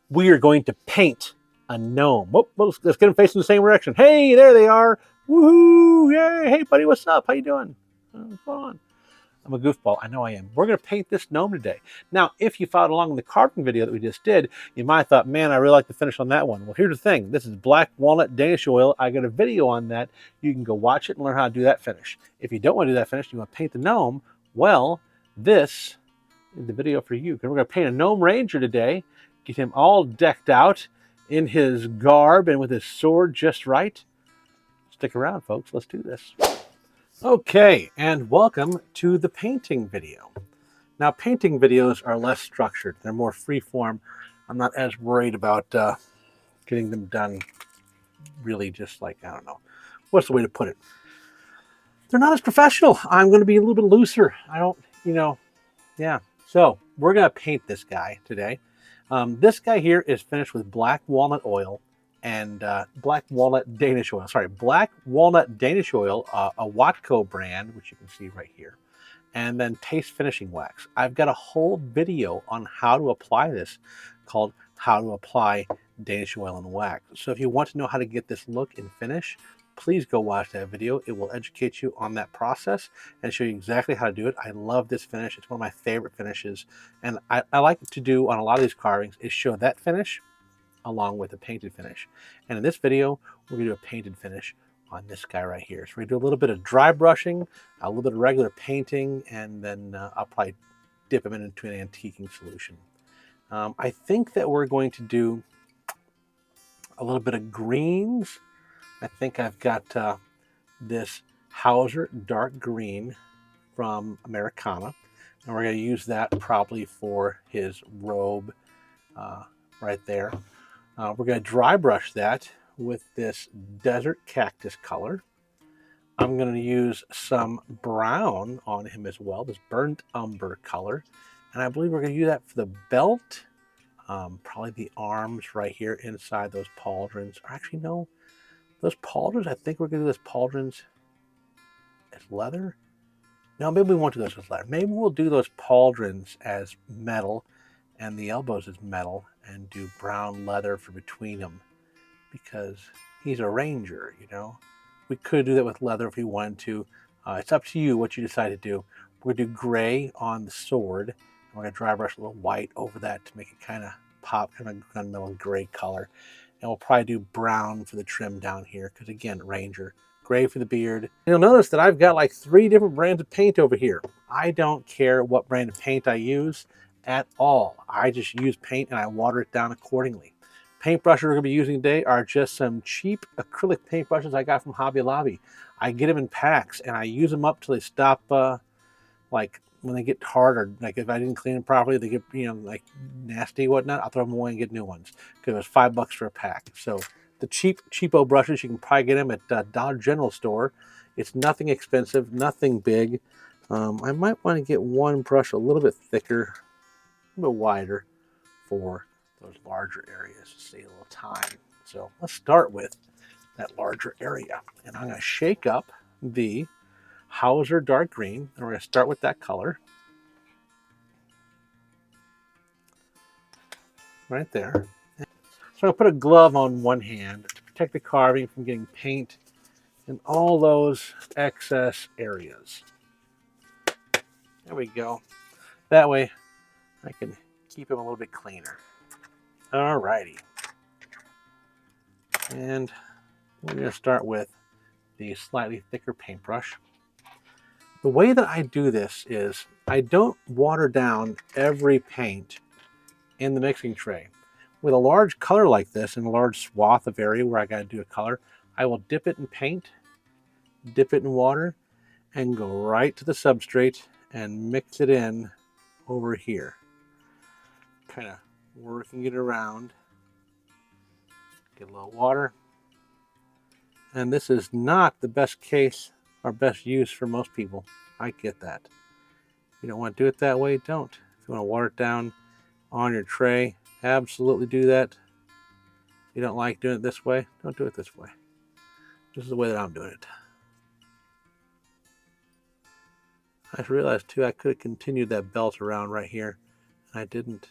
we are going to paint a gnome. Whoop, let's get them facing the same direction. Hey, there they are. Woohoo! Yay! Hey, buddy, what's up? How you doing? What's going on? I'm a goofball. I know I am. We're going to paint this gnome today. Now, if you followed along in the carving video that we just did, you might have thought, man, I really like the finish on that one. Well, here's the thing. This is black walnut Danish oil. I got a video on that. You can go watch it and learn how to do that finish. If you don't want to do that finish, you want to paint the gnome, well, this is the video for you. Because we're going to paint a gnome ranger today, get him all decked out in his garb and with his sword just right. Stick around, folks. Let's do this. Okay, and welcome to the painting video. Now, painting videos are less structured. They're more free-form. I'm not as worried about getting them done really just like, I don't know, what's the way to put it? They're not as professional. I'm going to be a little bit looser. I don't, yeah. So we're going to paint this guy today. This guy here is finished with black walnut oil and black walnut Danish oil. Sorry, black walnut Danish oil, a Watco brand, which you can see right here, and then Taste Finishing Wax. I've got a whole video on how to apply this called How to Apply Danish Oil and Wax. So if you want to know how to get this look and finish, please go watch that video. It will educate you on that process and show you exactly how to do it. I love this finish. It's one of my favorite finishes. And I like to do on a lot of these carvings is show that finish along with a painted finish. And in this video, we're gonna do a painted finish on this guy right here. So we're gonna do a little bit of dry brushing, a little bit of regular painting, and then I'll probably dip him into an antiquing solution. I think that we're going to do a little bit of greens. I think I've got this Hauser dark green from Americana, and we're going to use that probably for his robe right there. We're going to dry brush that with this desert cactus color. I'm going to use some brown on him as well, this burnt umber color. And I believe we're going to use that for the belt, probably the arms right here inside those pauldrons. Or actually, no, those pauldrons, I think we're going to do those pauldrons as leather. No, maybe we won't do those as leather. Maybe we'll do those pauldrons as metal and the elbows as metal and do brown leather for between them because he's a ranger, We could do that with leather if we wanted to. It's up to you what you decide to do. We're going to do gray on the sword. And we're going to dry brush a little white over that to make it kind of pop, kind of gunmetal gray color. And we'll probably do brown for the trim down here because, again, ranger. Gray for the beard. You'll notice that I've got like 3 different brands of paint over here. I don't care what brand of paint I use at all. I just use paint and I water it down accordingly. Paintbrushes we're going to be using today are just some cheap acrylic paintbrushes I got from Hobby Lobby. I get them in packs and I use them up till they stop, like when they get hard or like if I didn't clean them properly, they get, like nasty whatnot. I'll throw them away and get new ones because it was $5 for a pack. So the cheapo brushes, you can probably get them at Dollar General store. It's nothing expensive, nothing big. I might want to get one brush a little bit thicker, a little bit wider for those larger areas to save a little time. So let's start with that larger area. And I'm going to shake up the Hauser dark green. And we're going to start with that color. Right there. So I'm going to put a glove on one hand to protect the carving from getting paint in all those excess areas. There we go. That way I can keep them a little bit cleaner. Alrighty. And we're going to start with the slightly thicker paintbrush. The way that I do this is I don't water down every paint in the mixing tray. With a large color like this and a large swath of area where I got to do a color, I will dip it in paint, dip it in water, and go right to the substrate and mix it in over here. Kind of working it around. Get a little water. And this is not the best case or best use for most people. I get that. If you don't want to do it that way, don't. If you want to water it down on your tray, absolutely do that. If you don't like doing it this way, don't do it this way. This is the way that I'm doing it. I just realized too, I could have continued that belt around right here. I didn't.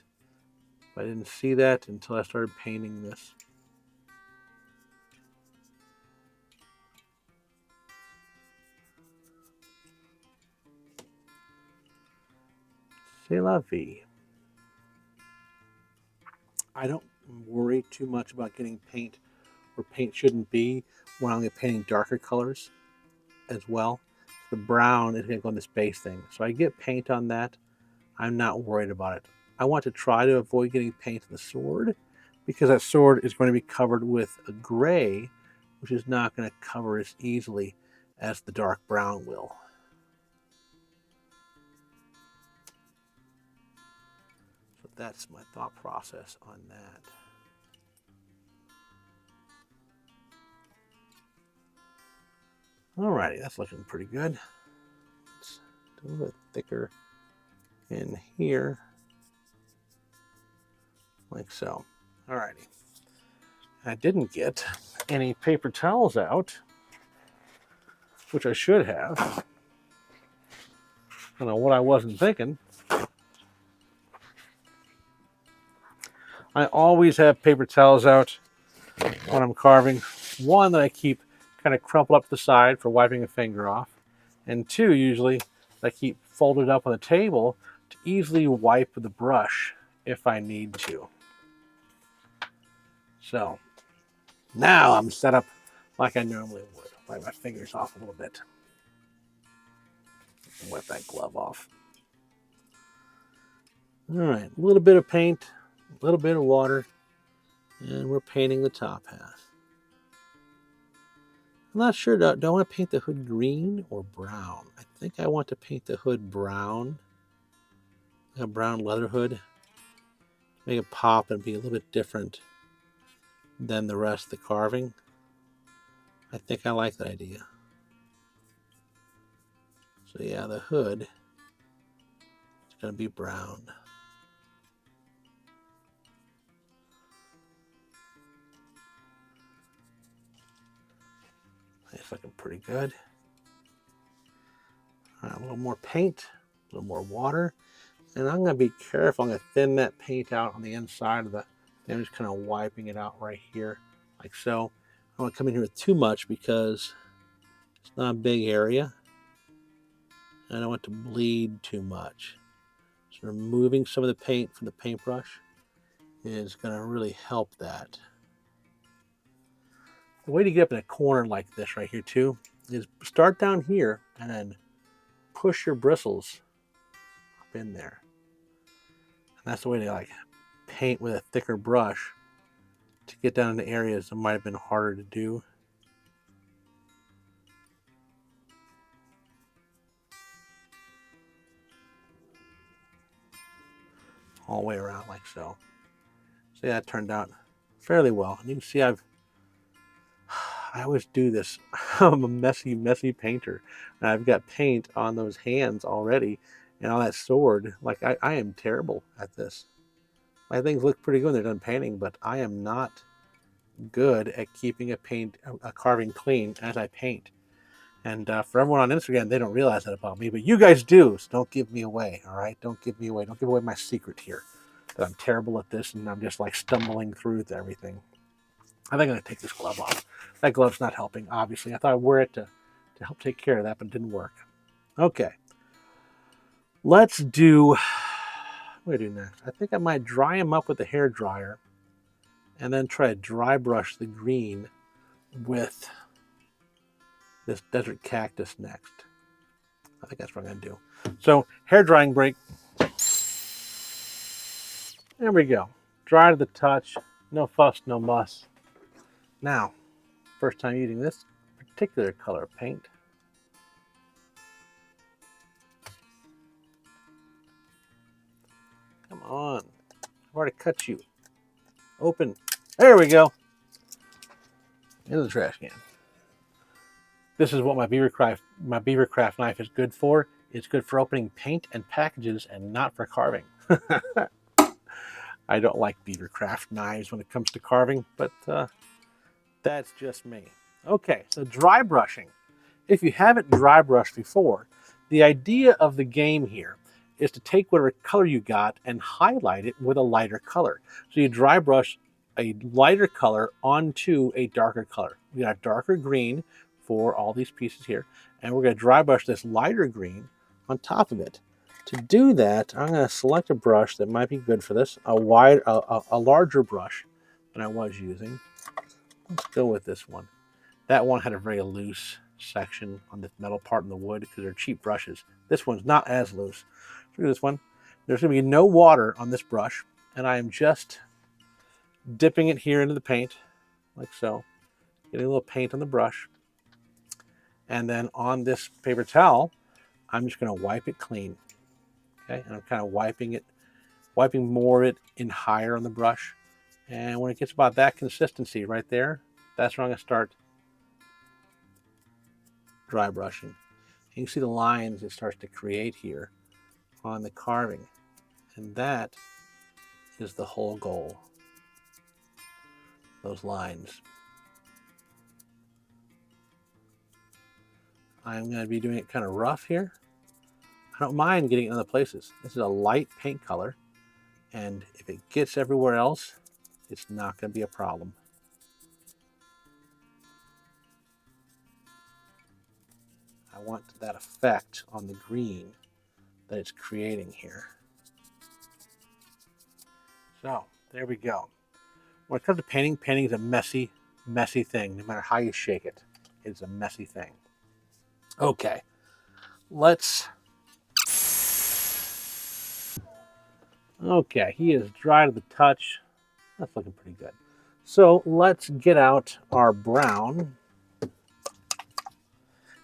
I didn't see that until I started painting this. C'est la vie. I don't worry too much about getting paint where paint shouldn't be when I'm painting darker colors as well. The brown is going to go on this base thing. So I get paint on that. I'm not worried about it. I want to try to avoid getting paint on the sword because that sword is going to be covered with a gray, which is not going to cover as easily as the dark brown will. So that's my thought process on that. Alrighty, that's looking pretty good. Let's do a little bit thicker in here, like so. Alrighty. I didn't get any paper towels out, which I should have. I don't know what I wasn't thinking. I always have paper towels out when I'm carving. One that I keep kind of crumpled up to the side for wiping a finger off, and two usually I keep folded up on the table to easily wipe with a brush if I need to. So now I'm set up like I normally would. Wipe my fingers off a little bit. Wipe that glove off. All right, a little bit of paint, a little bit of water, and we're painting the top half. I'm not sure, do I want to paint the hood green or brown? I think I want to paint the hood brown. A brown leather hood. Make it pop and be a little bit different than the rest of the carving. I think I like that idea. So yeah, the hood is going to be brown. It's looking pretty good. All right, a little more paint, a little more water, and I'm going to be careful. I'm going to thin that paint out on the inside of the. I'm just kind of wiping it out right here, like so. I don't want to come in here with too much because it's not a big area. I don't want to bleed too much. So removing some of the paint from the paintbrush is going to really help that. The way to get up in a corner like this right here too is start down here and then push your bristles up in there. And that's the way to like paint with a thicker brush to get down into areas that might have been harder to do. All the way around like so. See, that turned out fairly well. And you can see I always do this. I'm a messy painter. And I've got paint on those hands already and on that sword. Like I am terrible at this. My things look pretty good when they're done painting, but I am not good at keeping a carving clean as I paint. And for everyone on Instagram, they don't realize that about me, but you guys do, so don't give me away, all right? Don't give me away. Don't give away my secret here, that I'm terrible at this and I'm just like stumbling through everything. I think I'm going to take this glove off. That glove's not helping, obviously. I thought I'd wear it to help take care of that, but it didn't work. Okay. Let's do, what do I do next? I think I might dry them up with the hair dryer and then try to dry brush the green with this desert cactus next. I think that's what I'm going to do. So, hair drying break. There we go. Dry to the touch. No fuss, no muss. Now, first time using this particular color of paint. Come on. I've already cut you. Open. There we go. Into the trash can. This is what my Beavercraft knife is good for. It's good for opening paint and packages and not for carving. I don't like Beavercraft knives when it comes to carving, but that's just me. Okay, so dry brushing. If you haven't dry brushed before, the idea of the game here is to take whatever color you got and highlight it with a lighter color. So you dry brush a lighter color onto a darker color. We got a darker green for all these pieces here, and we're going to dry brush this lighter green on top of it. To do that, I'm going to select a brush that might be good for this, a larger brush than I was using. Let's go with this one. That one had a very loose section on the metal part in the wood because they're cheap brushes. This one's not as loose. Look at this one. There's going to be no water on this brush, and I am just dipping it here into the paint, like so. Getting a little paint on the brush. And then on this paper towel, I'm just going to wipe it clean. Okay, and I'm kind of wiping more of it in higher on the brush. And when it gets about that consistency right there, that's where I'm going to start dry brushing. You can see the lines it starts to create here on the carving. And that is the whole goal. Those lines. I'm going to be doing it kind of rough here. I don't mind getting it in other places. This is a light paint color, and if it gets everywhere else, it's not going to be a problem. I want that effect on the green that it's creating here. So, there we go. When it comes to painting, painting is a messy, messy thing. No matter how you shake it, it's a messy thing. Okay, okay, he is dry to the touch. That's looking pretty good. So let's get out our brown.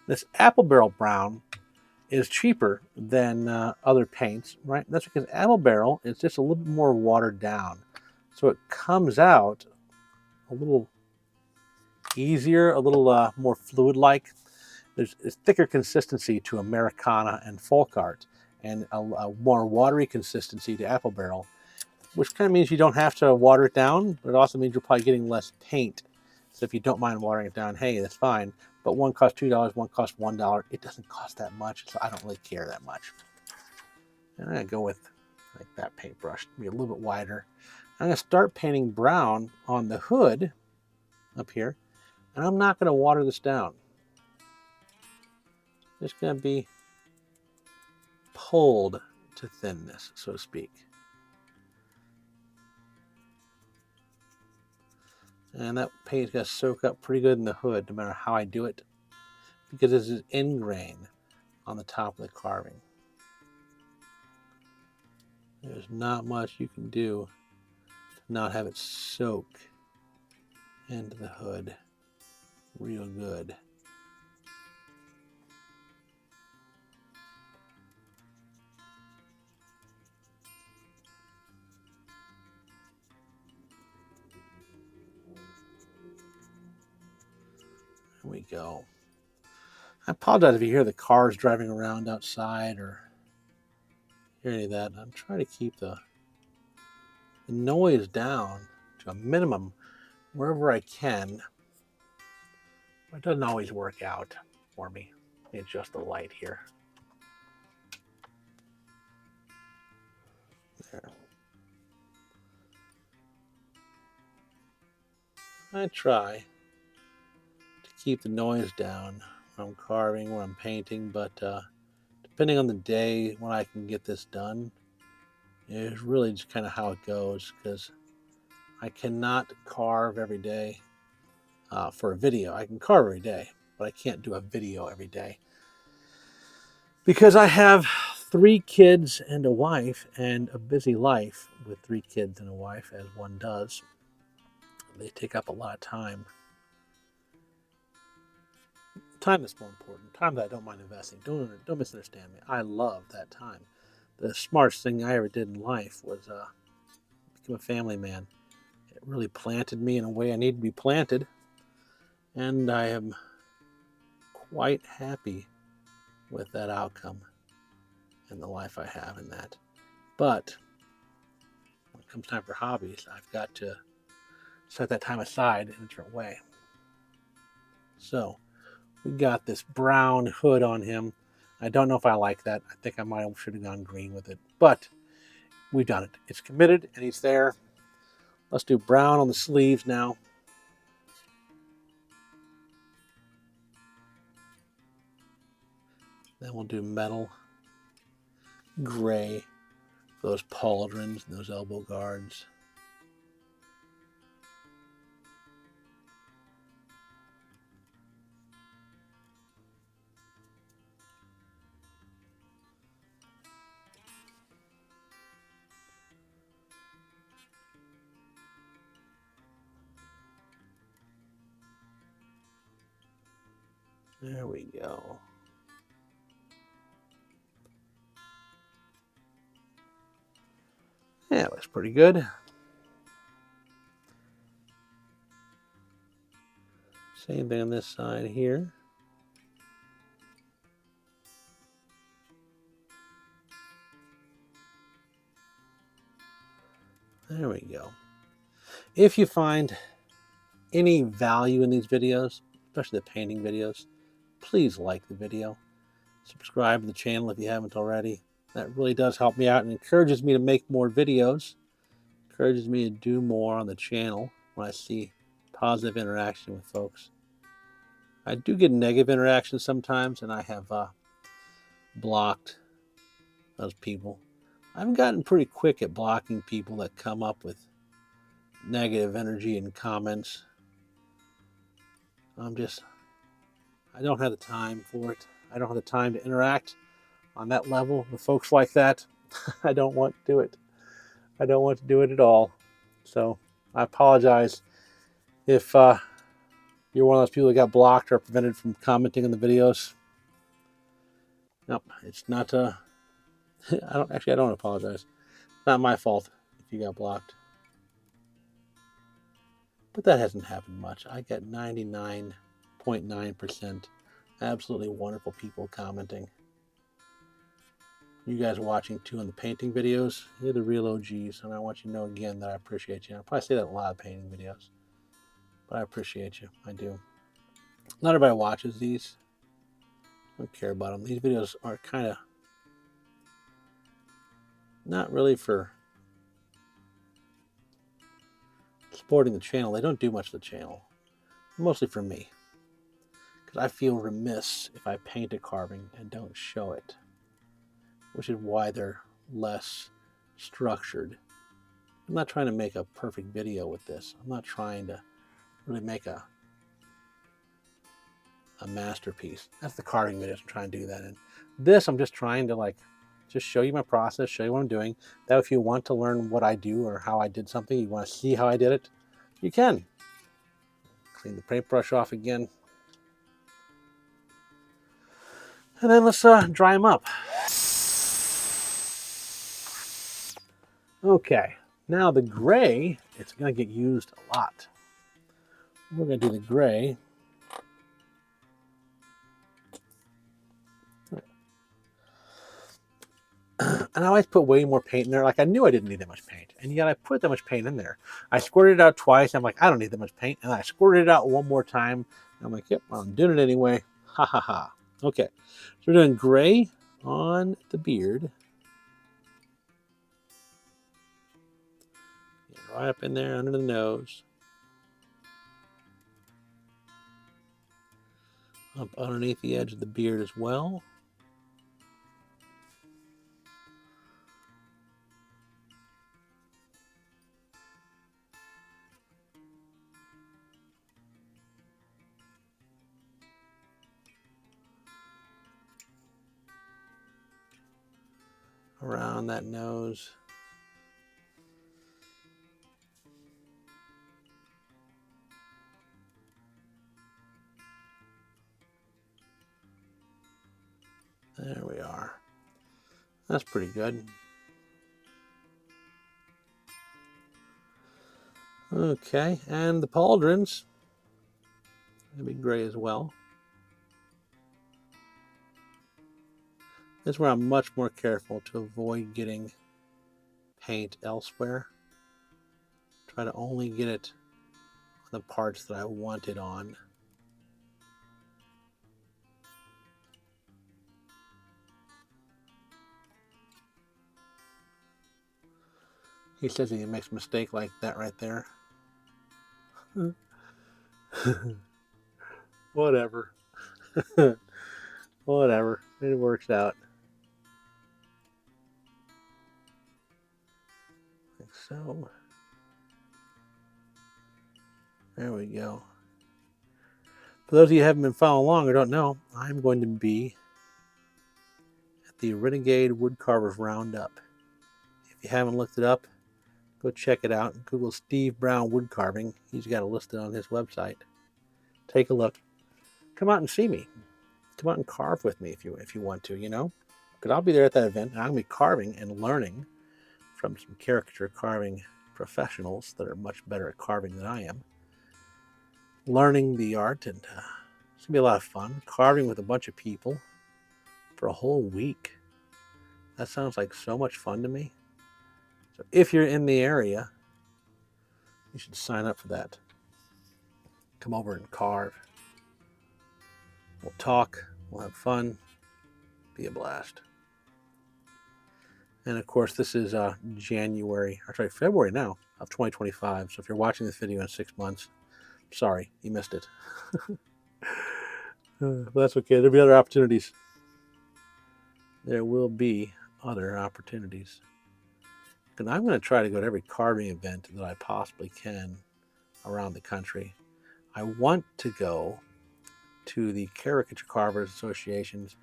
This apple barrel brown is cheaper than other paints, right? That's because apple barrel is just a little bit more watered down. So it comes out a little easier, a little more fluid-like. There's a thicker consistency to Americana and folk art, and a more watery consistency to apple barrel, which kind of means you don't have to water it down, but it also means you're probably getting less paint. So if you don't mind watering it down, hey, that's fine. But one costs $2, one costs $1. It doesn't cost that much, so I don't really care that much. And I'm going to go with like that paintbrush, be a little bit wider. I'm going to start painting brown on the hood up here, and I'm not going to water this down. It's going to be pulled to thinness, so to speak. And that paint's going to soak up pretty good in the hood, no matter how I do it, because this is ingrain on the top of the carving. There's not much you can do to not have it soak into the hood real good. There we go. I apologize if you hear the cars driving around outside or hear any of that. I'm trying to keep the noise down to a minimum wherever I can. But it doesn't always work out for me. Let me adjust the light here. There. I try to keep the noise down when I'm carving, when I'm painting, but depending on the day when I can get this done, it's really just kind of how it goes, because I cannot carve every day for a video. I can carve every day, but I can't do a video every day because I have 3 kids and a wife, and a busy life with 3 kids and a wife, as one does. They take up a lot of time. Time is more important. Time that I don't mind investing. Don't misunderstand me. I love that time. The smartest thing I ever did in life was become a family man. It really planted me in a way I need to be planted, and I am quite happy with that outcome and the life I have in that. But when it comes time for hobbies, I've got to set that time aside in a different way. So we got this brown hood on him. I don't know if I like that. I think I should have gone green with it, but we've done it. It's committed and he's there. Let's do brown on the sleeves now. Then we'll do metal gray for those pauldrons and those elbow guards. There we go. Yeah, it looks pretty good. Same thing on this side here. There we go. If you find any value in these videos, especially the painting videos, please like the video. Subscribe to the channel if you haven't already. That really does help me out and encourages me to make more videos. Encourages me to do more on the channel when I see positive interaction with folks. I do get negative interactions sometimes, and I have blocked those people. I've gotten pretty quick at blocking people that come up with negative energy and comments. I don't have the time for it. I don't have the time to interact on that level with folks like that. I don't want to do it. I don't want to do it at all. So I apologize if you're one of those people that got blocked or prevented from commenting on the videos. Nope, it's not. I don't apologize. It's not my fault if you got blocked. But that hasn't happened much. I get 99.9% absolutely wonderful people commenting. You guys are watching too on the painting videos. You're the real OGs, and I want you to know again that I appreciate you. I probably say that in a lot of painting videos, but I appreciate you. I do. Not everybody watches these. I don't care about them. These videos are kind of not really for supporting the channel. They don't do much for the channel. Mostly for me. Because I feel remiss if I paint a carving and don't show it. Which is why they're less structured. I'm not trying to make a perfect video with this. I'm not trying to really make a masterpiece. That's the carving videos I'm trying to do that in. This, I'm just trying to just show you my process, show you what I'm doing. That if you want to learn what I do or how I did something, you want to see how I did it, you can. Clean the paintbrush off again. And then let's dry them up. Okay, now the gray, it's going to get used a lot. We're going to do the gray. And I always put way more paint in there. Like I knew I didn't need that much paint. And yet I put that much paint in there. I squirted it out twice. I'm like, I don't need that much paint. And I squirted it out one more time. And I'm like, yep, well, I'm doing it anyway. Ha ha ha. Okay, so we're doing gray on the beard. Right up in there under the nose. Up underneath the edge of the beard as well. Around that nose. There we are. That's pretty good. Okay, and the pauldrons, gonna be gray as well. This is where I'm much more careful to avoid getting paint elsewhere. Try to only get it on the parts that I want it on. He says he makes a mistake like that right there. Whatever. Whatever. It works out. Like so. There we go. For those of you who haven't been following along or don't know, I'm going to be at the Renegade Woodcarvers Roundup. If you haven't looked it up, go check it out. Google Steve Brown Woodcarving. He's got it listed on his website. Take a look. Come out and see me. Come out and carve with me if you want to, you know. Because I'll be there at that event, and I'm going to be carving and learning from some caricature carving professionals that are much better at carving than I am. Learning the art, and it's going to be a lot of fun. Carving with a bunch of people for a whole week. That sounds like so much fun to me. So if you're in the area, you should sign up for that. Come over and carve. We'll talk. We'll have fun. Be a blast. And of course, this is February now of 2025. So if you're watching this video in 6 months, sorry, you missed it. But that's okay. There'll be other opportunities. There will be other opportunities. And I'm going to try to go to every carving event that I possibly can around the country. I want to go to the Caricature Carvers Association's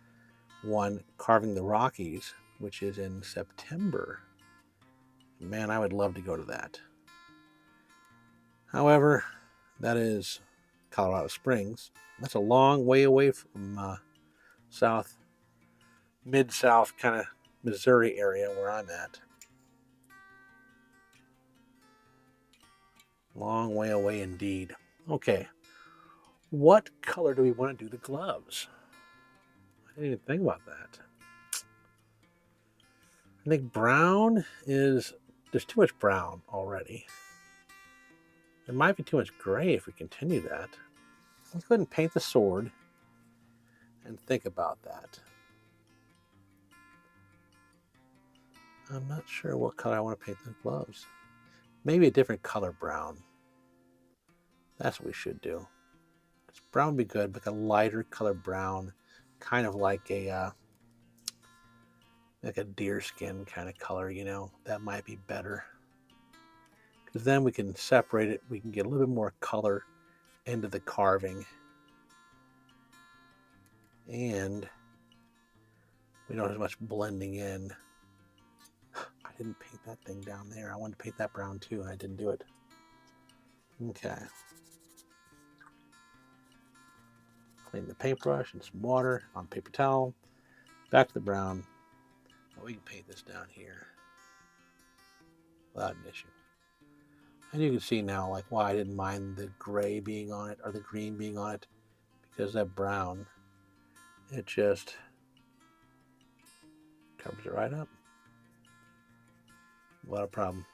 one, Carving the Rockies, which is in September. Man, I would love to go to that. However, that is Colorado Springs. That's a long way away from mid-south kind of Missouri area where I'm at. Long way away indeed. Okay, what color do we want to do the gloves? I didn't even think about that. I think brown there's too much brown already. There might be too much gray if we continue that. Let's go ahead and paint the sword and think about that. I'm not sure what color I want to paint the gloves. Maybe a different color brown. That's what we should do. Brown would be good, like a lighter color brown, kind of like a deer skin kind of color, you know. That might be better. Because then we can separate it. We can get a little bit more color into the carving. And we don't have as much blending in. I didn't paint that thing down there. I wanted to paint that brown too, and I didn't do it. Okay. Clean the paintbrush and some water on paper towel. Back to the brown. Well, we can paint this down here without an issue. And you can see now like why I didn't mind the gray being on it or the green being on it, because that brown, it just covers it right up. What a problem.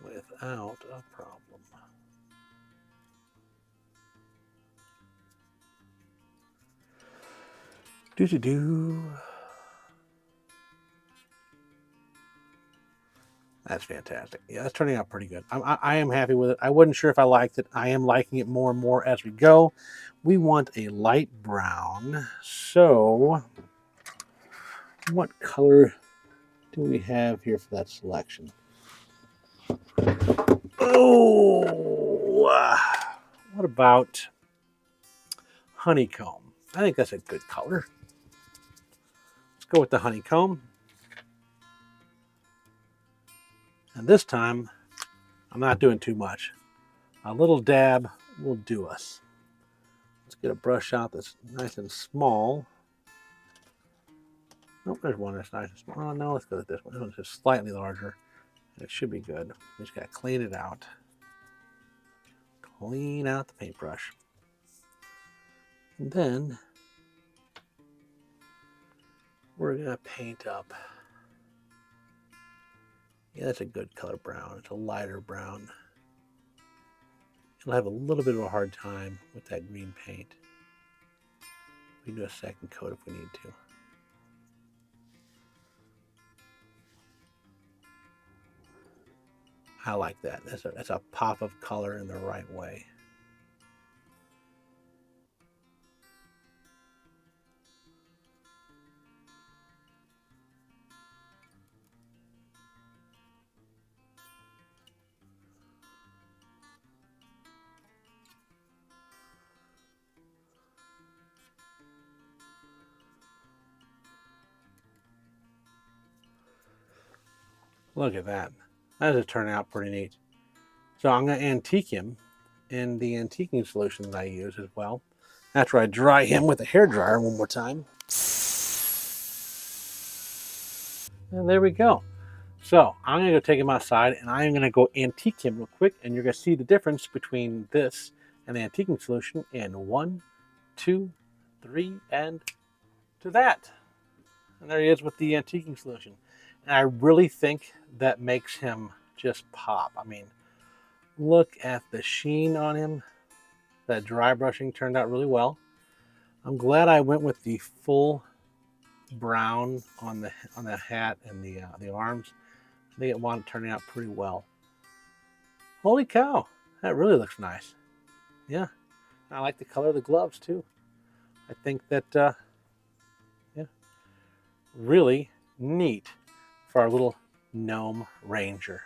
Without a problem. Do. That's fantastic. Yeah, that's turning out pretty good. I am happy with it. I wasn't sure if I liked it. I am liking it more and more as we go. We want a light brown. So, what color do we have here for that selection? Oh, what about honeycomb? I think that's a good color. Let's go with the honeycomb. And this time, I'm not doing too much. A little dab will do us. Let's get a brush out that's nice and small. Nope, there's one that's nice and small. Oh, no, let's go with this one. This one's just slightly larger. It should be good. We just got to clean it out. Clean out the paintbrush. And then we're going to paint up Yeah, that's a good color brown. It's a lighter brown. It'll have a little bit of a hard time with that green paint. We can do a second coat if we need to. I like that. That's a pop of color in the right way. Look at that. That does turn out pretty neat. So I'm going to antique him in the antiquing solution that I use as well. After I dry him with a hairdryer one more time. And there we go. So I'm going to go take him outside and I'm going to go antique him real quick. And you're going to see the difference between this and the antiquing solution in 1, 2, 3, and to that. And there he is with the antiquing solution. And I really think that makes him just pop. I mean, look at the sheen on him. That dry brushing turned out really well. I'm glad I went with the full brown on the hat and the arms. I think it wound up turning out pretty well. Holy cow, that really looks nice. Yeah, I like the color of the gloves too. I think that yeah, really neat for our little gnome ranger.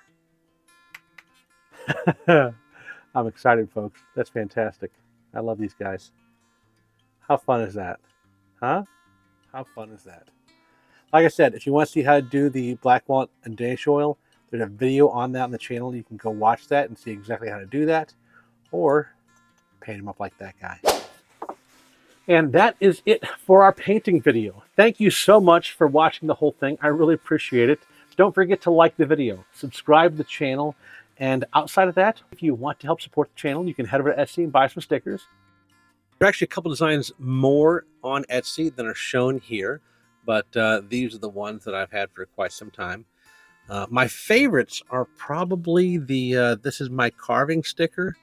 I'm excited, folks. That's fantastic. I love these guys. How fun is that? Huh? How fun is that? Like I said, if you want to see how to do the black walnut and dash oil, there's a video on that on the channel. You can go watch that and see exactly how to do that. Or paint them up like that guy. And that is it for our painting video. Thank you so much for watching the whole thing. I really appreciate it. Don't forget to like the video, subscribe to the channel, and outside of that, if you want to help support the channel, you can head over to Etsy and buy some stickers. There are actually a couple designs more on Etsy than are shown here, but these are the ones that I've had for quite some time. My favorites are probably the This Is My Carving sticker,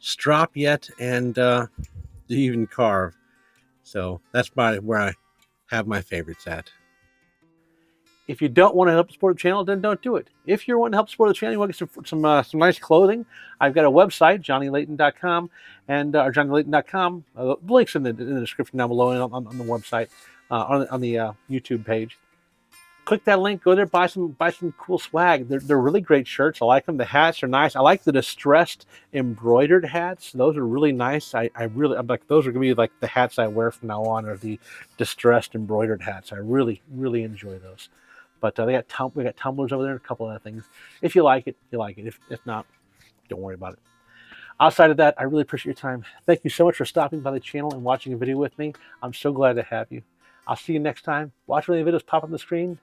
Strop Yet, and Even Carve. So that's where I have my favorites at. If you don't want to help support the channel, then don't do it. If you're wanting to help support the channel, you want to get some nice clothing, I've got a website, johnnylayton.com, and or johnnylayton.com. The link's in the description down below and on the website, on the YouTube page. Click that link, go there, buy some cool swag. They're really great shirts. I like them. The hats are nice. I like the distressed embroidered hats. Those are really nice. I'm like, those are gonna be like the hats I wear from now on, are the distressed embroidered hats. I really enjoy those. But we got tumblers over there and a couple other things. If you like it, you like it. If not, don't worry about it. Outside of that, I really appreciate your time. Thank you so much for stopping by the channel and watching a video with me. I'm so glad to have you. I'll see you next time. Watch one of the videos pop on the screen.